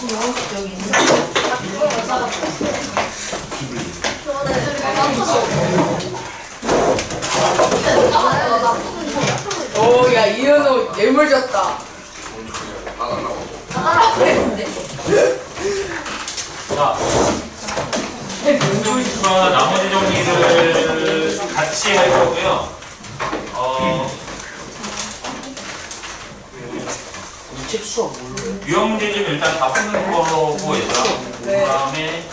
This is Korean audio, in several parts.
여기 있는 오, 야, 이현우 예물졌다. 자, 공정식과 나머지 정리를 같이 할 거고요. 책 수업 뭘로? 유형문제집 일단 다 푸는 거고 얘들아. 네. 그 다음에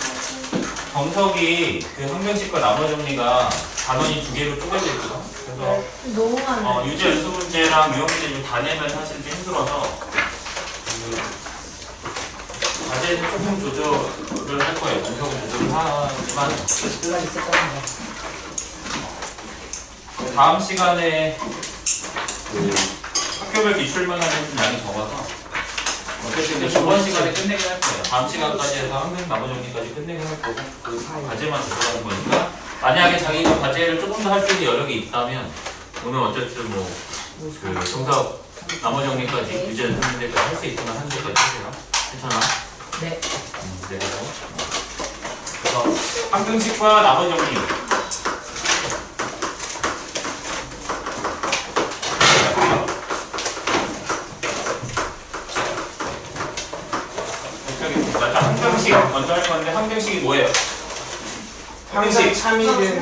정석이 그 항명식과 나머지 정리가 단원이 2개로 쪼개져 있거든. 그래서 너무 많아. 유제 연수 문제랑 유형 문제 다 내면 사실 좀 힘들어서 과제는 조금 조절을 할 거예요. 정석은 조절을 하지만 연락이 있었다는 거. 다음 시간에 그 학교별 기출만 하는 좀 양이 적어서 어쨌든 저번 시간에 끝내긴 할 거예요. 다음 시간까지 해서 항명 나머지 정리까지 끝내긴 할 거고 그 과제만 조절하는 거니까 만약에 자기가 과제를 조금 더 할 수 있는 여력이 있다면 오늘 어쨌든 그 정석 나머지 정리까지 유제 연수 문제까지 할 수 있으면 한 개까지 하세요. 괜찮아? 네. 그래서 항등식과 나머지 정리 자, 항등식 먼저 할 건데 항등식이 뭐예요? 항등식 참이는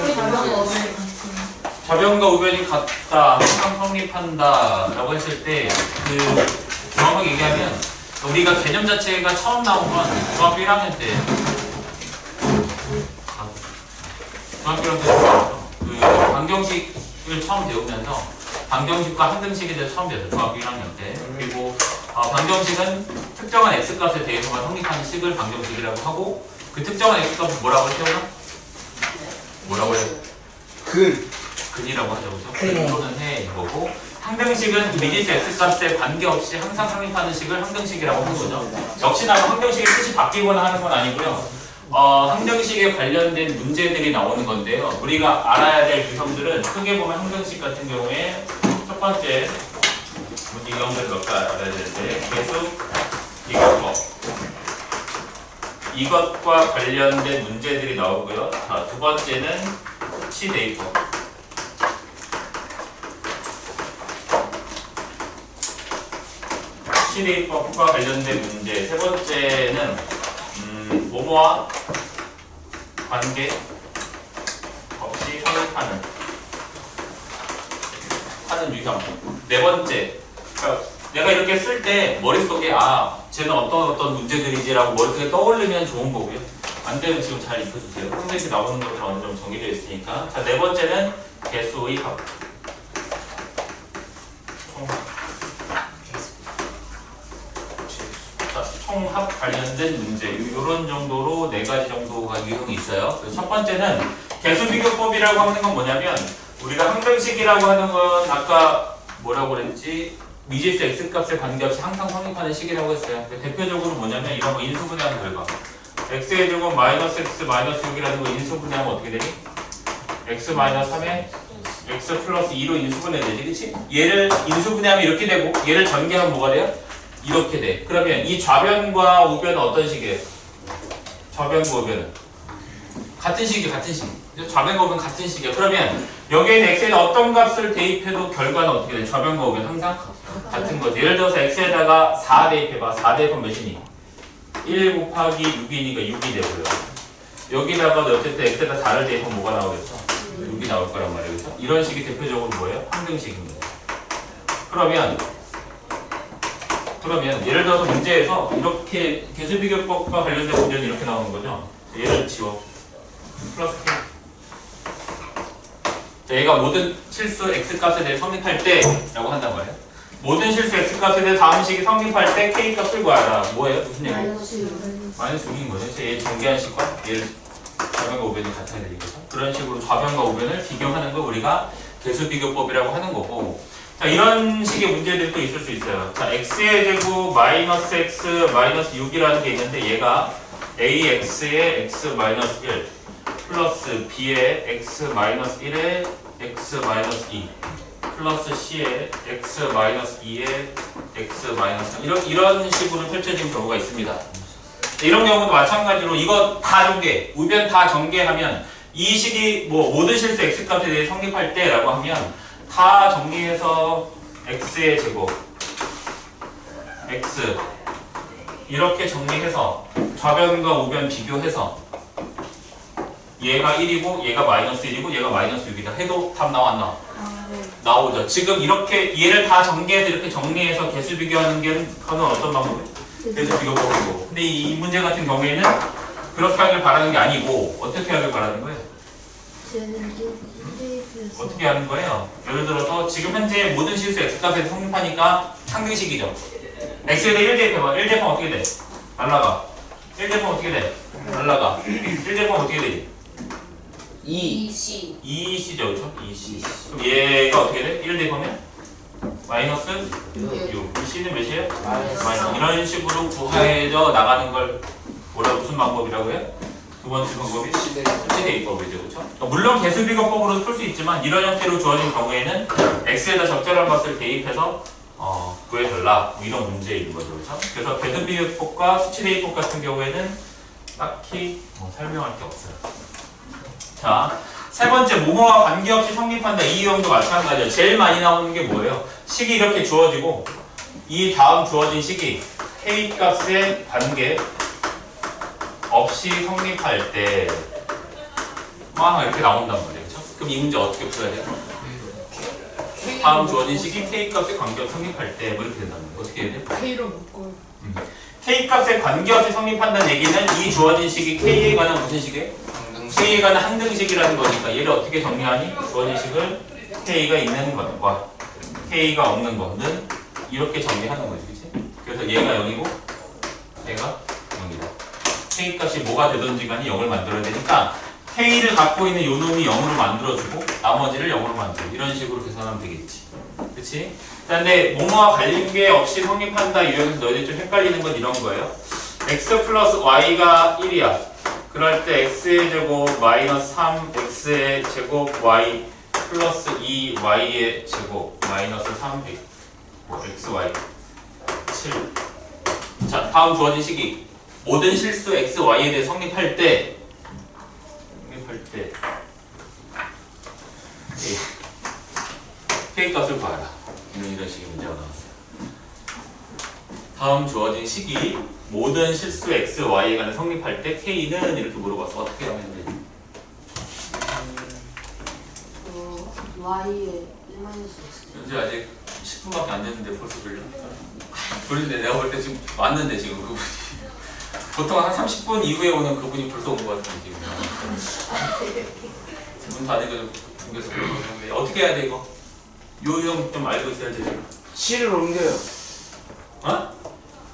좌변과 우변이 같다, 항상 성립한다 라고 했을 때 그 정확하게 얘기하면 우리가 개념 자체가 처음 나온 건 중학교 1학년 때 중학교 1학년 때 그 방정식을 처음 배우면서 방정식과 항등식에 대해서 처음 배웠어요. 중학교 1학년 때. 그리고 방정식은 특정한 x값에 대해서만 성립하는 식을 방정식이라고 하고 그 특정한 x값을 뭐라고 해요? 뭐라고 해요? 근이라고 하죠. 그죠? 근. 또는 해 이거고 항등식은 미지수 x값에 관계없이 항상 성립하는 식을 항등식이라고 하는 거죠. 역시나 항등식의 뜻이 바뀌거나 하는 건 아니고요. 항등식에 관련된 문제들이 나오는 건데요. 우리가 알아야 될 유형들은 크게 보면 항등식 같은 경우에 첫 번째 유형들 몇 개 알아야 되는데 계속 이것과 관련된 문제들이 나오고요. 자, 두 번째는 시데이터. 시대입법과 관련된 문제. 세 번째는 뭐뭐와 관계 없이 성립하는 유형. 네 번째, 그러니까 내가 이렇게 쓸 때 머릿속에 쟤는 어떤 문제들이지라고 머릿속에 떠올리면 좋은 거고요. 안 되면 지금 잘 익혀주세요. 항등식 나오는 것들 어느 정도 정리되어 있으니까. 자, 네 번째는 개수의 합. 총합 관련된 문제 이런 정도로 4가지 정도가 유형이 있어요. 첫 번째는 개수비교법이라고 하는 건 뭐냐면 우리가 항등식이라고 하는 건 아까 뭐라고 그랬지? 미지수 x값에 관계없이 항상 성립하는 식이라고 했어요. 대표적으로 뭐냐면 이런 거 인수분해하는 결과 x의 제곱 마이너스 x 마이너스 6이라는 거 인수분해하면 어떻게 되니? x 마이너스 3에 x 플러스 2로 인수분해 되지, 그치? 얘를 인수분해하면 이렇게 되고 얘를 전개하면 뭐가 돼요? 이렇게 돼. 그러면 이 좌변과 우변은 어떤 식이에요? 좌변과 우변은 같은 식이에요. 같은 식. 좌변과 우변 같은 식이에요. 그러면 여기에 있는 x에는 어떤 값을 대입해도 결과는 어떻게 돼? 좌변과 우변 항상 같은 거지. 예를 들어서 x에다가 4 대입해봐. 4 대입하면 몇이니? 1 곱하기 6이니까 6이 되고요. 여기다가 어쨌든 x에다 4를 대입하면 뭐가 나오겠어? 6이 나올 거란 말이에요. 그렇죠? 이런 식이 대표적으로 뭐예요? 항등식입니다. 그러면 예를 들어서 문제에서 이렇게 개수비교법과 관련된 문제는 이렇게 나오는 거죠. 얘를 지워. 플러스 K. 자, 얘가 모든 실수 x값에 대해 성립할 때 라고 한단 말이에요. 모든 실수 x값에 대해 다음 식이 성립할 때 k값을 구하라. 뭐예요? 무슨 얘기? 마이너스 6인 거죠. 그래서 얘 전개한 식과 얘를 좌변과 우변이 같아야 되니까. 그런 식으로 좌변과 우변을 비교하는 걸 우리가 개수비교법이라고 하는 거고, 자, 이런 식의 문제들이 또 있을 수 있어요. 자, x의 제곱 마이너스 x 마이너스 6이라는 게 있는데 얘가 ax의 x 마이너스 1 플러스 b의 x 마이너스 1의 x 마이너스 2 플러스 c의 x 마이너스 2의 x 마이너스 3 이런 식으로 펼쳐진 경우가 있습니다. 이런 경우도 마찬가지로 이거 다 전개, 우변 다 전개하면 이 식이 뭐 모든 실수 x값에 대해 성립할 때라고 하면 다 정리해서 x의 제곱 x 이렇게 정리해서 좌변과 우변 비교해서 얘가 1이고 얘가 마이너스 1이고 얘가 마이너스 6이다 해도 답 나와 안 나와? 나오죠. 지금 이렇게 얘를 다 전개해서 이렇게 정리해서 개수 비교하는 게 하는 어떤 방법이에요? 개수 비교법이고. 근데 이 문제 같은 경우에는 그렇게 하길 바라는 게 아니고 어떻게 하길 바라는 거예요? 어떻게 하는 거예요? 예를 들어서 지금 현재 모든 실수 x값에서 성립하니까 상등식이죠. x에 대해 1 대입해봐. 1 대입하면 어떻게 돼? 날라가. 1 대입하면 어떻게 돼? 날라가. 1 대입하면 어떻게 돼? 2C 2c죠, 그렇죠? 2c. 그럼 얘가 어떻게 돼? 1 대입하면? 마이너스 6. c는 몇이에요? 마이너스. 이런 식으로 구해져 나가는 걸 무슨 방법이라고 해요? 두 번째 방법이 수치 대입법이죠, 그렇죠? 물론 개수비교법으로도 풀 수 있지만 이런 형태로 주어진 경우에는 x에다 적절한 것을 대입해서 구해달라 뭐 이런 문제인 거죠, 그렇죠? 그래서 개수비교법과 수치 대입법 같은 경우에는 딱히 설명할 게 없어요. 자, 세 번째 모모와 관계없이 성립한다. 이 유형도 마찬가지예요. 제일 많이 나오는 게 뭐예요? 식이 이렇게 주어지고 이 다음 주어진 식이 k 값의 관계 없이 성립할 때 막 이렇게 나온단 말이에요. 그렇죠? 그럼 이 문제 어떻게 풀어야 돼요? 다음 주어진 식이 k 값의 관계없이 성립할 때 뭐 이렇게 된다는 거예요. 어떻게 해야 돼요? K로 묶어요. k 값의 관계없이 성립한다는 얘기는 이 주어진 식이 k에 관한 무슨 식이에요? k에 관한 항등식이라는 거니까 얘를 어떻게 정리하니? 주어진 식을 k가 있는 것과 k가 없는 것은 이렇게 정리하는 거지, 그치? 그래서 얘가 0이고 얘가 0이다. k 값이 뭐가 되든지 간에 0을 만들어야 되니까 k를 갖고 있는 요 놈이 0으로 만들어주고 나머지를 0으로 만들고 이런 식으로 계산하면 되겠지. 그치? 근데 뭐뭐와 관계 없이 성립한다 이러면서 너희들이 좀 헷갈리는 건 이런 거예요. x 플러스 y가 1이야. 그럴 때 x의 제곱 마이너스 3x의 제곱 y 플러스 2y의 제곱 마이너스 3 xy 7. 자, 다음 주어진 식이 모든 실수 x, y에 대해 성립할 때 k 값을 구하라. 이런 식의 문제가 나왔어요. 다음 주어진 식이 모든 실수 x, y에 관해 성립할 때 k는 이렇게 물어봐서 어떻게 하면 되지? y에 1-x. 현재 아직 10분밖에 안 됐는데 벌써 돌려? 돌리는데 내가 볼 때 지금 왔는데 지금 그분이 보통 한 30분 이후에 오는 그분이 벌써 온 것 같은데 지금 문 닫으니까 중계에서 그러는데 어떻게 해야 돼 이거? 요 형 좀 알고 있어야 되지. 7을 옮겨요. 어?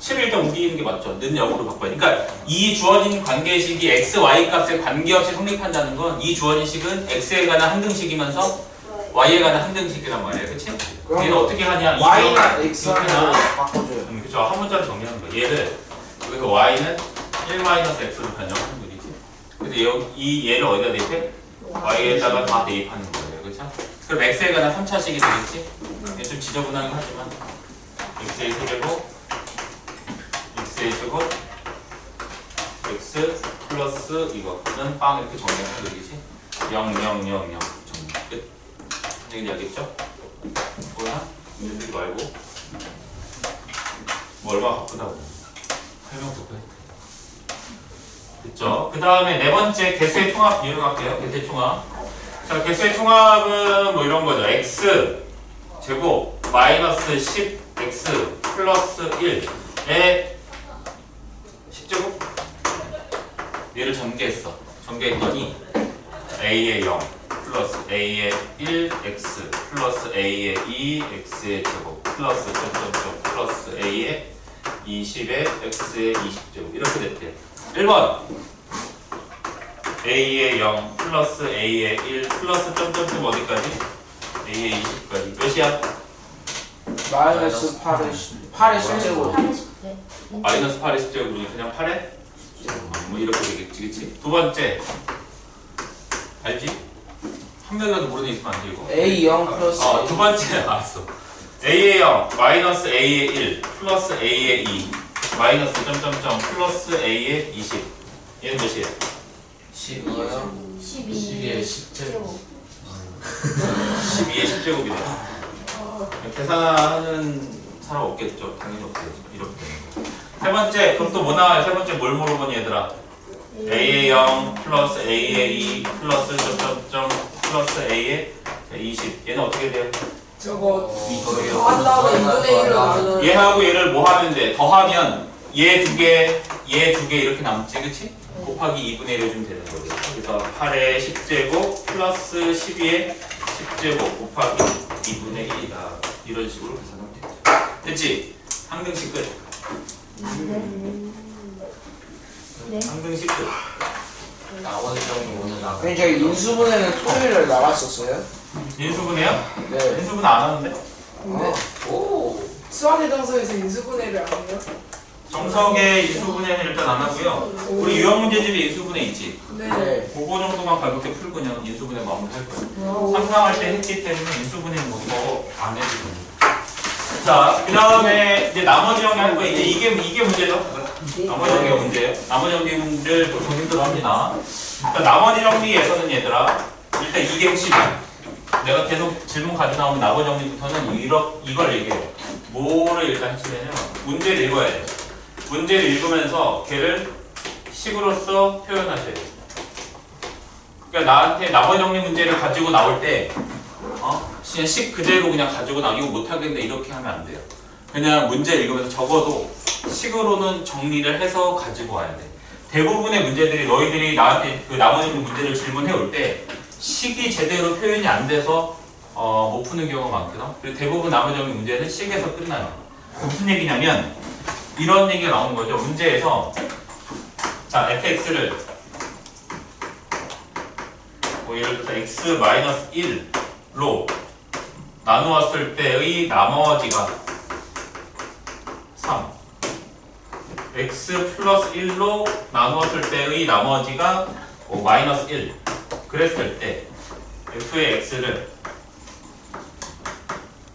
7을 일단 옮기는 게 맞죠. 는 0으로 바꿔야 돼. 그러니까 이 주어진 관계식이 x, y 값에 관계없이 성립한다는 건 이 주어진 식은 x에 관한 항등식이면서 y에 관한 항등식이란 말이에요. 그치? 얘를 어떻게 하냐? y나 x나 바꿔줘요. 그쵸. 한 문자로 정리하는 거야. 얘를 여기서 y는 1-x로 변형하는 거지. 그래서 얘를 어디다 대입해? y에다가 다 대입하는 거예요. 그쵸? 그럼 x에 관한 3차식이 되겠지? 좀 지저분하긴 하지만 x의 세제곱 x의 제곱 x 플러스 이거는 빵 이렇게 정리하는 거지. 0, 0, 0, 0 정리 끝. 정리 알겠죠? 뭐야? 문제 들지 말고 뭐 얼마나 바쁘다고 설명 듣고 해. 됐죠? 그 다음에 네 번째 개수의 총합 이용할게요. 개수의 총합. 자, 개수의 총합은 뭐 이런 거죠. x 제곱 마이너스 10x 플러스 1에 10제곱 얘를 전개했어. 전개했더니 a의 0 플러스 a의 1x 플러스 a의 2x의 제곱 플러스 점점점 플러스 a의 20의 x의 20제곱 이렇게 됐대. 1번 a의 0 플러스 a의 1 플러스 점점점 어디까지? a의 20까지 몇이야? 마이너스 8의 10제곱. 마이너스 8의 10제곱이니 그냥 8에? 뭐 이렇게 되겠지, 그치? 두 번째 알지? 한 명이라도 모르는 게 있으면 안 돼, 이거. A0 플러스 두 번째 알았어. a의 0 마이너스 a의 1 플러스 a의 2 마이너스 점점점 플러스 a의 20. 얘는 몇이에요? 12요? 12의 10제곱. 12의 10제곱이네. 계산하는 사람 없겠죠? 당연히 없겠죠. 이렇게 되는 거. 세 번째, 그럼 또 뭐 나와요? 세 번째 뭘 물어보니 얘들아? a의 0 플러스 a의 2 플러스 점점점 플러스 a의 20. 얘는 어떻게 돼요? 저거 이거요. 더한 다음에 2분의 1로 나누는 얘하고 얘를 뭐 하면 돼? 더하면 얘 두 개, 얘 두 개 이렇게 남지, 그치? 곱하기 2분의 1 해주면 되는 거죠. 그래서 8의 10제곱 플러스 12의 10제곱 곱하기 2분의 1이다. 이런 식으로 계산하면 되죠. 됐지? 항등식 끝. 네. 항등식 끝. 나머지 점이 오늘 나가. 그럼 저희 인수분해는 토요일에 나갔었어요? 인수분해요? 네. 인수분해 안 하는데? 근데 오. 수학의 정서에서 인수분해를 안 해요? 정석의 인수분해는 일단 안 하고요. 우리 유형문제집에 인수분해 있지? 네. 네. 그거 정도만 가볍게 풀고 그냥 인수분해 마무리할 거예요. 상상할 때 했기 때문에 인수분해는 뭐안 해도 됩니다. 자, 그 다음에 이제 나머지 형이 할 거예요. 이제 이게 문제죠? 나머지 정리가 문제예요. 나머지 정리를 보통 힘들어합니다. 그러니까 나머지 정리에서는 얘들아 일단 이게 핵심이야. 내가 계속 질문 가져 나오면 나머지 정리부터는 이걸 얘기해요. 뭐를 일단 핵심이냐면 문제를 읽어야 돼요. 문제를 읽으면서 걔를 식으로서 표현하셔야 돼요. 그러니까 나한테 나머지 정리 문제를 가지고 나올 때 그냥 식 그대로 그냥 가지고 나오고 못하겠는데 이렇게 하면 안 돼요. 그냥 문제 읽으면서 적어도 식으로는 정리를 해서 가지고 와야 돼. 대부분의 문제들이 너희들이 나한테 그 나머지 문제를 질문해 올 때 식이 제대로 표현이 안 돼서 못 푸는 경우가 많거든. 그리고 대부분 나머지 문제는 식에서 끝나요. 무슨 얘기냐면 이런 얘기가 나오는 거죠. 문제에서 자 fx를 뭐 예를 들어서 x-1로 나누었을 때의 나머지가 3 x 플러스 1로 나누었을 때의 나머지가 마이너스 1 그랬을 때 f의 x를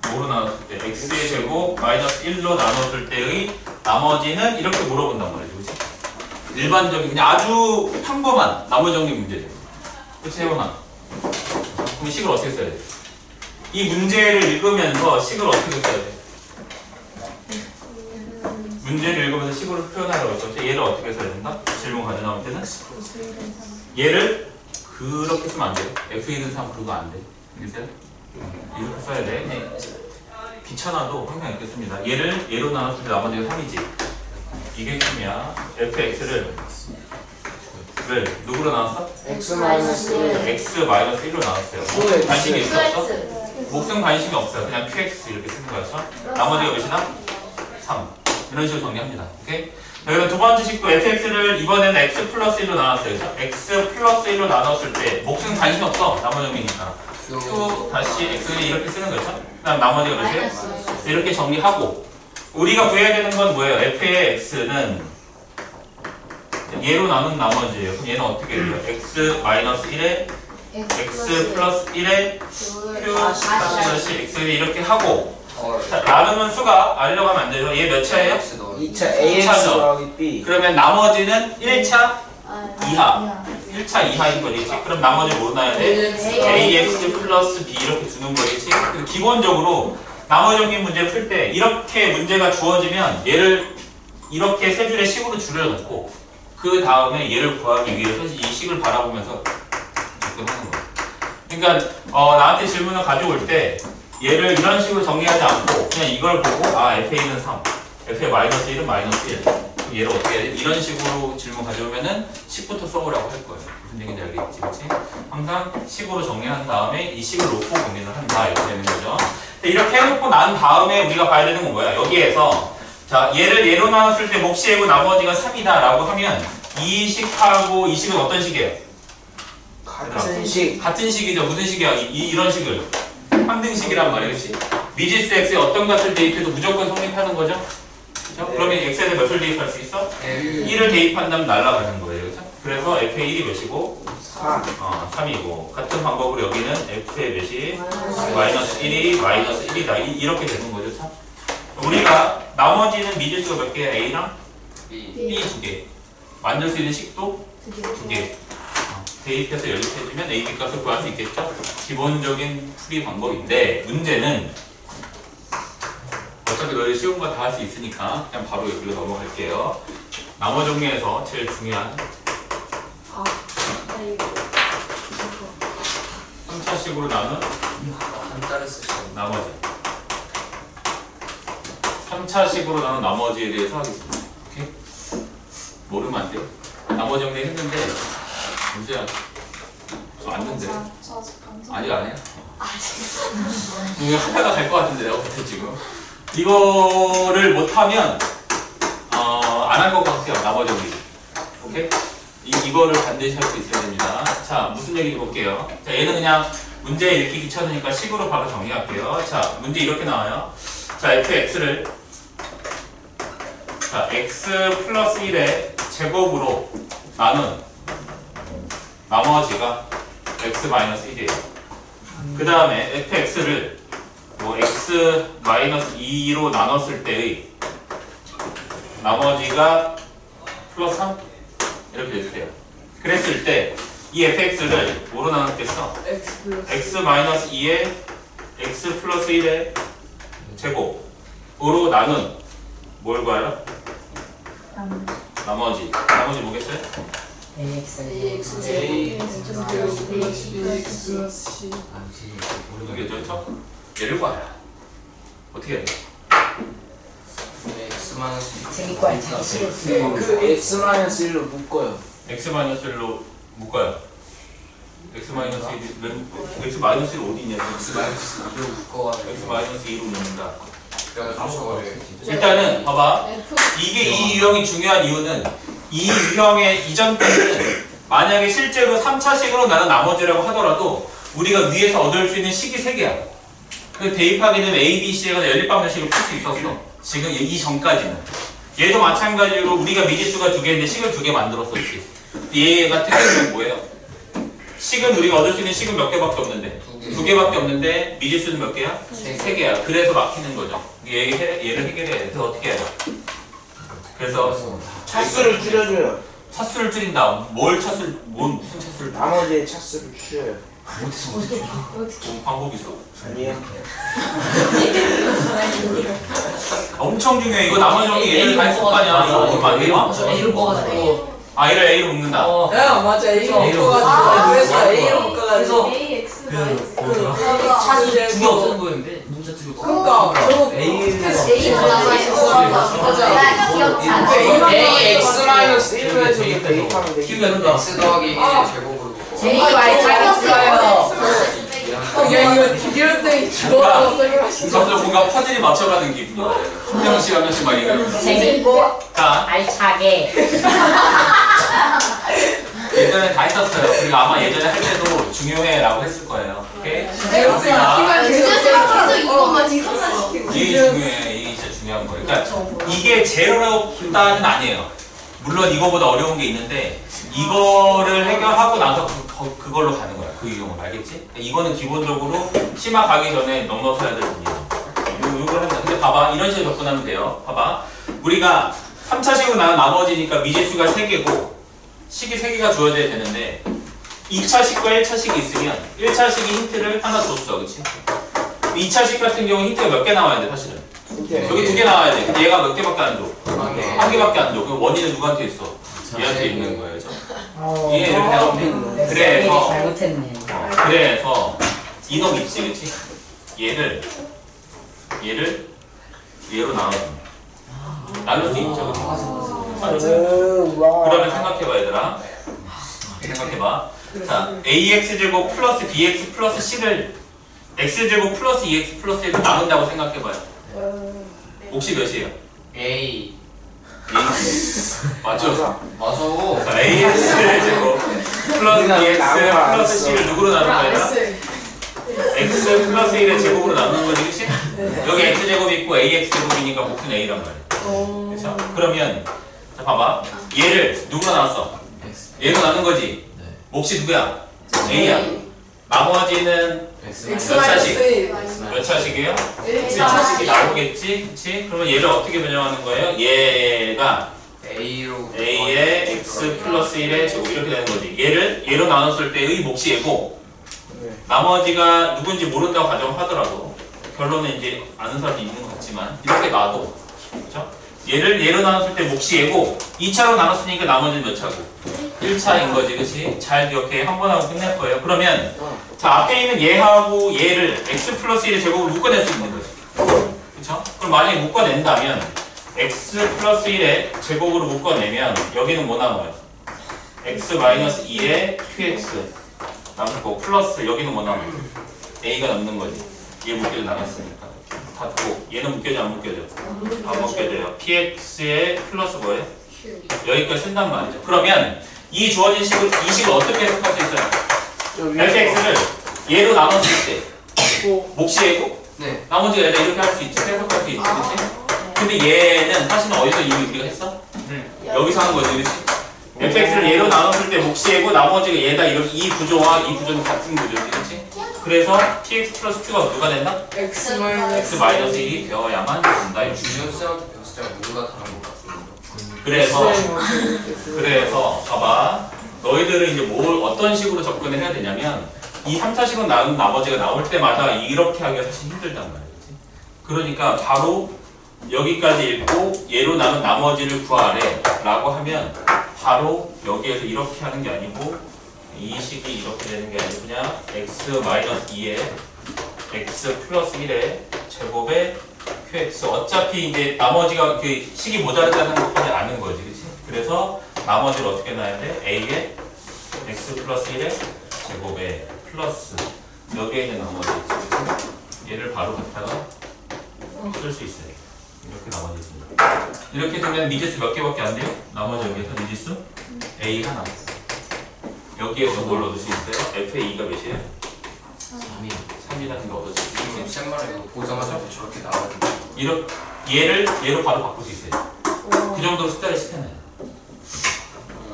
뭐로 나눴을 때 x의 제곱 마이너스 1로 나눴을 때의 나머지는 이렇게 물어본단 말이죠. 그치? 일반적인 그냥 아주 평범한 나머지 정리 문제죠. 그치 해보나? 그럼 식을 어떻게 써야 돼? 이 문제를 읽으면서 식을 어떻게 써야 돼? 문제를 읽으면서 식으로 표현하라고 했죠. 얘를 어떻게 써야 된다? 질문 가져 나올 때는 얘를 그렇게 쓰면 안 돼요. f1은 3 그거 안 돼. 알겠어요? 이렇게 써야 돼. 네. 귀찮아도 항상 이렇게 씁니다. 얘를 얘로 나눴을 때 나머지가 3이지. 이게 핵심이야. fx를 누구로 나눴어? x-1 x-1로 나눴어요. 또 관심이 x. 있었어? 목숨 관심이 없어요. 그냥 qx 이렇게 쓰는 거였어. 나머지가 몇이나? 3. 이런 식으로 정리합니다. 오케이? 자, 그럼 두 번째 식도 fx를 이번에는 x 플러스 1로 나눴어요. 그죠? x 플러스 1로 나눴을 때 목숨 관심이 없어. 나머지 정리니까. q 다시 x를 이렇게 쓰는 거죠. 그 다음 나머지가 몇이에요? 이렇게 정리하고 우리가 구해야 되는 건 뭐예요? f의 x는 얘로 나눈 나머지예요. 그럼 얘는 어떻게 돼요? x-1에 x 플러스 1에 q 다시 x를 이렇게 하고 자, 나누면 수가 R로 가면 안 되죠. 얘 몇 차예요? 2차 ax 더하기 b. 그러면 나머지는 1차 이하 1차 이하인 거겠지. 그럼 나머지 뭐 나야 돼? ax 플러스 b 이렇게 두는 거겠지. 그래서 기본적으로 나머지 정리 문제 풀 때 이렇게 문제가 주어지면 얘를 이렇게 세 줄의 식으로 줄여놓고 그 다음에 얘를 구하기 위해서 이 식을 바라보면서 접근하는 거예요. 그러니까 나한테 질문을 가져올 때 얘를 이런 식으로 정리하지 않고 그냥 이걸 보고 FA는 3, FA 마이너스 1은 마이너스 1 그럼 얘를 어떻게 해야 돼? 이런 식으로 질문 가져오면은 식부터 써보라고 할 거예요. 무슨 얘기인지 알겠지? 그치? 항상 식으로 정리한 다음에 이 식을 놓고 정리를 한다 이렇게 되는 거죠. 이렇게 해놓고 난 다음에 우리가 봐야 되는 건 뭐야? 여기에서 자 얘를 얘로 나눴을 때 몫이 A고 나머지가 3이다 라고 하면 이 식하고 이 식은 어떤 식이에요? 같은 식. 같은 식이죠. 무슨 식이야? 이런 식을 항등식이란 말이에요. 그치? 미지수 x에 어떤 값을 대입해도 무조건 성립하는 거죠? 그쵸? 네. 그러면 x에 몇을 대입할 수 있어? 1을 대입한다면 날아가는 거예요. 그쵸? 그래서 f의 1이 몇이고? 3. 3이고 같은 방법으로 여기는 f의 몇이? 마이너스 1이 마이너스 1이다. 이렇게 되는 거죠. 참. 우리가 나머지는 미지수가 몇 개야? a랑 B. B 2개. 만들 수 있는 식도 2개. 대입해서 연립해주면 A, B 값을 구할 수 있겠죠? 기본적인 풀이 방법인데 문제는 어차피 너희 쉬운 거 다 할 수 있으니까 그냥 바로 여기로 넘어갈게요. 나머 정리에서 제일 중요한 3차식으로 나눈 한자를 쓰시는 나머지 3차식으로 나눈 나머지에 대해서 하겠습니다. 오케이? 모르면 안 돼요. 나머지 정리 했는데 문제야 저 왔는데 아직 안 해요? 이거 하다가 갈 것 같은데 내가 볼 때 지금 이거를 못하면 안 할 것 같아요. 나머지 정리. 오케이? 이거를 반드시 할 수 있어야 됩니다. 자, 무슨 얘기인지 볼게요. 자, 얘는 그냥 문제 읽기 귀찮으니까 식으로 바로 정리할게요. 자, 문제 이렇게 나와요. 자, fx를 자, x 플러스 1의 제곱으로 나눈 나머지가 x 마이너스 1이에요. 그 다음에 fx를 뭐 x 마이너스 2로 나눴을 때의 나머지가 플러스 3? 이렇게 됐을 때요. 그랬을 때 이 fx를 뭐로 나눴겠어? x 마이너스 2의 x 플러스 1의 제곱으로 나눈 뭘 구하라? 나머지 뭐겠어요? 이게 저죠? 얘를 구하라. 어떻게 해야 돼? X만은 재밌고 잘 시켰어. 그 x-1로 묶어요. x-1로 묶어요. x-1이 x-1이 어디 있냐? X-2로 묶어가지고 x-2로 묶는다. 그래가지고 저거를 일단은 봐봐. 이게 이 유형이 중요한 이유는 이 유형의 이전 때는 만약에 실제로 3차식으로 나눈 나머지라고 하더라도 우리가 위에서 얻을 수 있는 식이 3개야. 그 대입하게 되면 A, B, C에 관한 연립방정식을 풀 수 있었어. 지금 이 전까지는. 얘도 마찬가지로 우리가 미지수가 2개인데 식을 2개 만들었었지. 얘가 특징은 뭐예요? 식은 우리가 얻을 수 있는 식은 몇 개밖에 없는데 2개밖에 없는데 미지수는 몇 개야? 3개야. 그래서 막히는 거죠. 얘를 해결해야 돼. 그래서 어떻게 해야 돼? 그래서 차수를 줄여줘요. 차수를 줄인다. 무슨 차수를? 나머지의 차수를 줄여요. 방법이 있어. 아니요. 엄청 중요해. 이거 나머지 정리 얘를 다 했을 거 아니야. 이거 얼마 안 돼요? A로 꺼가지고. A를 A로 묶는다. 야 맞아 A로 A로 묶어가지고 그래서 묶어가지고. A로 묶어가지고 그래서 그 차수 이제 두개 뭐- 없는 거였는데 문자 두개 그러니까 결국 A로 남아 있어. 맞아. A x-1로 해서 대입하면 되겠다. 키우는다. X 더하기 1의 제곱으로 묶어 A 많이 잘했어요. 야 이거 기결생이 죽어서 설명하시죠. 점점 뭔가 퍼즐이 맞춰가는 기분이야. 한 명씩 한 명씩 막 얘기하면서. 재밌고 자, 알차게. 예전에 다 했었어요. 그리고 아마 예전에 할 때도 중요해라고 했을 거예요. 오케이? 기결생 자, 계속 이것만 이게 중요해. 이게 진짜 중요한 거예요. 그러니까 이게 제일 어렵다는 아니에요. 물론 이거보다 어려운 게 있는데 이거를 해결하고 나서 그걸로 가는 거야. 그 유형을 알겠지? 이거는 기본적으로 심화 가기 전에 넘어서야 될 부분이에요. 요걸 하면 근데 봐봐. 이런 식으로 접근하면 돼요. 봐봐. 우리가 3차식으로 나눈 나머지니까 미지수가 3개고 식이 3개가 주어져야 되는데 2차식과 1차식이 있으면 1차식이 힌트를 하나 줬어. 그치? 2차식 같은 경우 힌트가 몇 개 나와야 돼 사실은. 여기 2개 나와야 돼. 근데 얘가 몇 개밖에 안 줘? 한 개밖에 안 줘. 그럼 원인은 누구한테 있어? 얘한테 있는 거예요. 이게 이렇게 나오면 그래서 잘못했네. 그래서 이놈 있지, 그치? 얘를 얘로 나눠줍니다. 나눌 수 있죠, 그치? 그러면 생각해봐, 얘들아. 생각해봐. 자, ax제곱 플러스 bx 플러스 c를 x제곱 플러스 2x 플러스 1을 나눈다고 생각해봐요. 몫이 몇이에요? A 맞죠? 맞아 자, ax제곱 플러스 2x 플러스 c를 누구로 나눈 거야? x 플러스 1의 제곱으로 나누는 거지, 그치? 여기 x제곱이 있고 ax제곱이니까 몫은 a란 말이야. 그쵸? 그러면 자 봐봐. 얘를 누구로 나눴어? 얘로 나눈 거지? 몫이 누구야? a야. 나머지는 몇 차식? 몇 차식이에요? 1차식이 나오겠지? 그치? 그러면 얘를 어떻게 변형하는 거예요? 얘가 A로 A의 x 플러스 1의 제곱 이렇게 되는 거지. 얘를 얘로 나눴을 때의 몫이 얘고 네. 나머지가 누군지 모른다고 가정하더라도 결론은 이제 아는 사람이 있는 것 같지만 이렇게 놔도 그렇죠? 얘를 얘로 나눴을 때 몫이 얘고 2차로 나눴으니까 나머지는 몇 차고? 1차인 거지, 그렇지? 잘 기억해. 한 번 하고 끝낼 거예요. 그러면 자 앞에 있는 얘하고 얘를 x 플러스 1의 제곱으로 묶어낼 수 있는 거지. 그렇죠? 그럼 만약에 묶어낸다면 x 플러스 1의 제곱으로 묶어내면 여기는 뭐 남아요? x 마이너스 2의 qx 남고 플러스 여기는 뭐 남아요? a가 남는 거지. 얘 묶여져 나갔으니까 닫고 얘는 묶여져 안 묶여져? 안 묶여져요. px의 플러스 뭐예요? 여기까지 쓴단 말이죠. 그러면 이 주어진 식을 이 식을 어떻게 해석할 수 있어요? fx를 얘로 나눴을 때 몫이 얘고 네. 나머지가 얘다 이렇게 할 수 있지. 해석할 수 있지. 그치? 근데 얘는 사실은 어디서 이미 우리가 했어? 여기서 한 거지. 그치? fx를 얘로 나눴을 때 몫이 얘고 나머지가 얘다 이렇게 이 구조와 이 구조는 같은 구조지. 그치? 그래서 px 플러스 q가 누가 된다? X x 마이너스 1이 되어야만 된다. 이 주죠. 준현쌤한테 배웠을 때랑 누구가 다른 것 같은데. 그래서 봐봐. 너희들은 이제 뭘 어떤 식으로 접근을 해야 되냐면 이 3차식은 나눈 나머지가 나올 때마다 이렇게 하기가 사실 힘들단 말이지. 그러니까 바로 여기까지 읽고 얘로 나눈 나머지를 구하래 라고 하면 바로 여기에서 이렇게 하는 게 아니고 이 식이 이렇게 되는 게 아니고 그냥 x 마이너스 2에 x 플러스 1의 제곱에 qx 어차피 이제 나머지가 그 식이 모자르다는 것까지 아는 거지, 그렇지? 그래서 나머지를 어떻게 놔야 돼? a에 x 플러스 1의 제곱에 플러스 여기에 있는 나머지 얘를 바로 갖다가 쓸 수 있어요. 이렇게 나머지 있습니다. 이렇게 되면 미지수 몇 개밖에 안 돼요? 나머지 여기에서 미지수 a가 남았어요. 여기에 뭘 얻을 수 있어요? f의 2가 몇이에요? 3이라는 거 얻을 수 있어요. 지금 쌤 말에 이거 보자마자 저렇게 나오는데. 얘로 바로 바꿀 수 있어요. 그 정도로 숫자를 시켜놔요.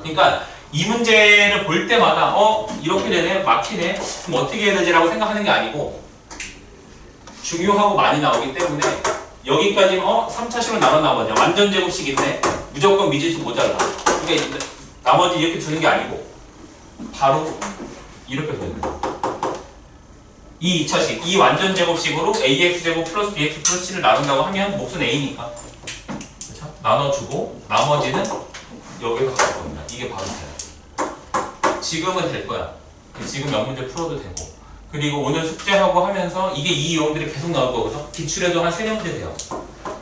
그러니까 이 문제를 볼 때마다 이렇게 되네, 막히네, 그럼 어떻게 해야 되지라고 생각하는 게 아니고 중요하고 많이 나오기 때문에 여기까지는 3차식을 나눴나 보자. 완전 제곱식인데 무조건 미지수 모자라. 그러니까 나머지 이렇게 주는 게 아니고 바로 이렇게 되는 거예요. 이 2차식, 이 완전 제곱식으로 ax제곱 플러스 bx 플러스 c를 나눈다고 하면 몫은 a니까 그렇죠? 나눠주고 나머지는 여기서 갈 겁니다. 이게 바로 돼요. 지금은 될 거야. 지금 몇 문제 풀어도 되고 그리고 오늘 숙제하고 하면서 이게 이 유형들이 계속 나올 거거든요. 기출에도 한 3-4문제 돼요.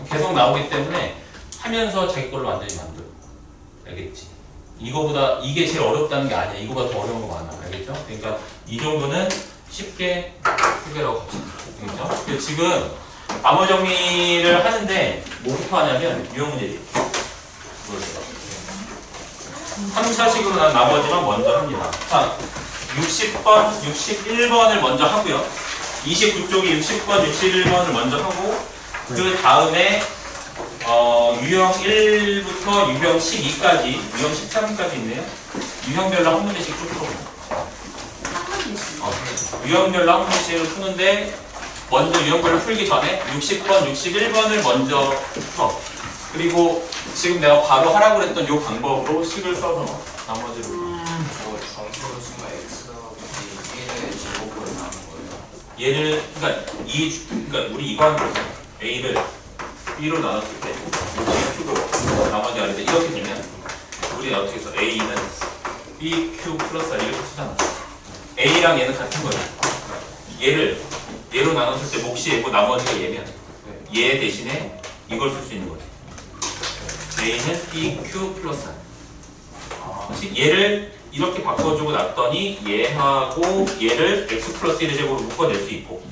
계속 나오기 때문에 하면서 자기 걸로 완전히 만들어. 알겠지? 이거보다 이게 제일 어렵다는 게 아니야. 이거보다 더 어려운 거 많아. 알겠죠? 그러니까 이 정도는 쉽게 해결하고 갑시다. 알겠죠? 근데 지금 암호 정리를 하는데 뭐부터 하냐면 유형 문제지. 3차식으로 난 나머지만 먼저 합니다. 자, 60번, 61번을 먼저 하고요. 29쪽이 60번, 61번을 먼저 하고 그 다음에 유형 1부터 유형 12까지, 유형 13까지 있네요. 유형별로 한 문제씩 쭉 풀어봅니다. 유형별로 한 문제씩을 푸는데 먼저 유형별로 풀기 전에 60번, 61번을 먼저 풀어. 그리고 지금 내가 바로 하라고 했던 이 방법으로 식을 써서 나머지를 저 정수로 쓰면 x하고 b의 제곱으로 나눈 거예요. 얘를 그러니까 우리 이거 하는 거죠. a를 b로 나눴을 때 q로 나머지 아래다 이렇게 되면 우리는 어떻게 해서 a는 bq 플러스 r 이렇게 쓰잖아. a랑 얘는 같은 거야. 얘로 나눴을 때 몫이 얘고 나머지가 얘면 얘 대신에 이걸 쓸 수 있는 거지. a는 bq 플러스 r. 얘를 이렇게 바꿔주고 놨더니 얘하고 얘를 x 플러스 1의 제곱으로 묶어낼 수 있고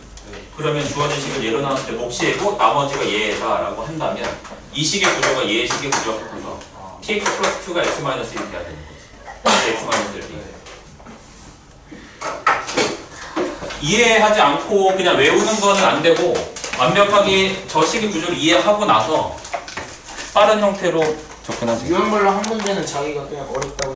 그러면 주어진 식을 얘로 나눴을 때 몫이 얘고 나머지가 얘다 라고 한다면 이 식의 구조가 얘의 식의 구조와 같아서 tx 플러스 q가 x 마이너스 1이 돼야 되는 거지. x 마이너스 1이 이해하지 않고 그냥 외우는 거는 안 되고 완벽하게 저 식의 구조를 이해하고 나서 빠른 형태로 접근하세요. 유형별로 한 문제는 자기가 그냥 어렵다고